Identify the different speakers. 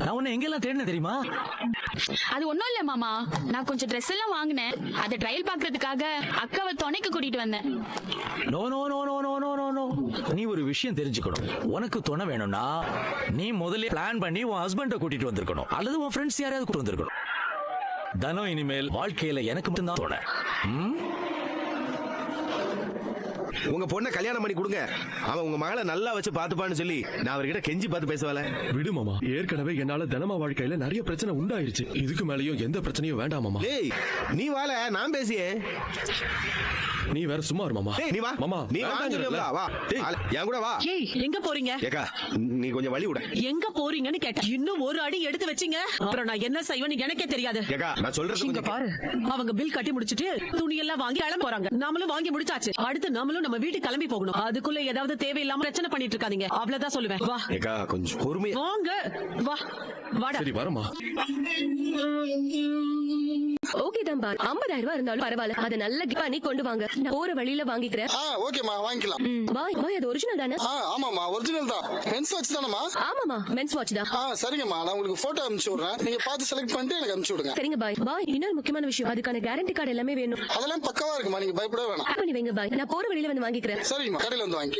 Speaker 1: நான் உன்னை எங்கெல்லாம் தேடினேன் தெரியுமா?
Speaker 2: அது ஒண்ணும் இல்ல மாமா, நான் கொஞ்சம் ட்ரெஸ் எல்லாம் வாங்கினேன். அதை ட்ரையல் பாக்குறதுக்காக அக்காவை துணைக்கு கூட்டிட்டு வந்தேன்.
Speaker 1: No no no no no no no no. நீ ஒரு விஷயம் தெரிஞ்சுக்கணும். உனக்கு துணை வேணும்னா நீ முதல்ல பிளான் பண்ணி உன் ஹஸ்பண்ட கூட்டிட்டு வந்திருக்கணும், அல்லது உன் ஃப்ரெண்ட்ஸ் யாரையாவது கூட்டிட்டு வந்திருக்கணும். தனம் இனிமேல் வாழ்க்கையில எனக்கு மட்டும்தான் துணை.
Speaker 3: உங்க பொண்ணை கல்யாணம் பண்ணி கொடுங்க. அவன் உங்க மகளை நல்லா வச்சு பாத்துப்பான்னு சொல்லி நான் அவர்கிட்ட கெஞ்சி பார்த்து பேசுவாள.
Speaker 4: விடு மாமா, ஏற்கனவே என்னால தினமா வாழ்க்கையில நிறைய பிரச்சனை உண்டாயிருச்சு. இதுக்கு மேலயும் எந்த பிரச்சனையும் வேண்டாம் மாமா.
Speaker 3: டேய் நீ வாழ, நான் பேசியே.
Speaker 4: நீ வேற சும்மா இரு மாமா.
Speaker 3: நீ வா
Speaker 4: மாமா,
Speaker 3: நீ வாங்கல வா. டேய் என் கூட வா.
Speaker 5: ஏய் எங்க போறீங்க?
Speaker 3: ஏக்கா நீ கொஞ்சம் வழி விடு.
Speaker 5: எங்க போறீங்கன்னு கேட்டேன். இன்னும் ஒரு அடி எடுத்து வச்சீங்க, அப்புறம் நான் என்ன செய்வேன்னு எனக்கே தெரியாது.
Speaker 3: ஏக்கா நான் சொல்றது
Speaker 5: இங்க
Speaker 3: கொஞ்சம்
Speaker 5: பாரு, அவங்க பில் கட்டி முடிச்சிட்டு துணி எல்லாம் வாங்கி கிளம்ப போறாங்க. நாமளும் வாங்கி முடிச்சாச்சு. அடுத்து நாமளும் நம்ம வீட்டுக்கு கிளம்பி போகணும். அதுக்குள்ள ஏதாவது தேவையில்லாம பிரச்சனை பண்ணிட்டு இருக்காதீங்க. அவ்வளவுதான் சொல்லுவேன். வா
Speaker 3: ஏக்கா கொஞ்சம் பொறுமையா
Speaker 5: வாங்க. வா வாடா.
Speaker 4: சரி வரமா.
Speaker 6: ஓகே தான் பா, 50,000 ரூபாய் இருந்தாலும் பரவாயில்ல. அதை நல்ல பண்ணி கொண்டு வாங்க, நான் போற வழியில வாங்கிக்கிறேன்.
Speaker 7: ஓகேமா வாங்கிக்கலாம்.
Speaker 6: பாய் பாய், அது ஒரிஜினல் தானே?
Speaker 7: ஆமாமா ஒரிஜினல் தான். மென்ஸ் வாட்ச் தானமா?
Speaker 6: ஆமாமா மென்ஸ் வாட்ச் தான்.
Speaker 7: சரிங்கம்மா, நான் உங்களுக்கு போட்டோ அனுப்பிச்சு விடுறேன். நீங்க பார்த்து செலக்ட் பண்ணிட்டு எனக்கு அனுப்பிச்சு விடுங்க.
Speaker 6: சரிங்க பாய். பாய் இன்னொரு முக்கியமான விஷயம், அதுக்கான கேரண்டி கார்டு எல்லாமே வேணும்.
Speaker 7: அதெல்லாம் பக்கவா இருக்குமா, நீங்க பயப்பட வேணாம்.
Speaker 6: பண்ணி வைங்க பாய், நான் போற வழியில வந்து வாங்கிக்கிறேன்.
Speaker 7: சரிங்கம்மா, கடையில வந்து வாங்கி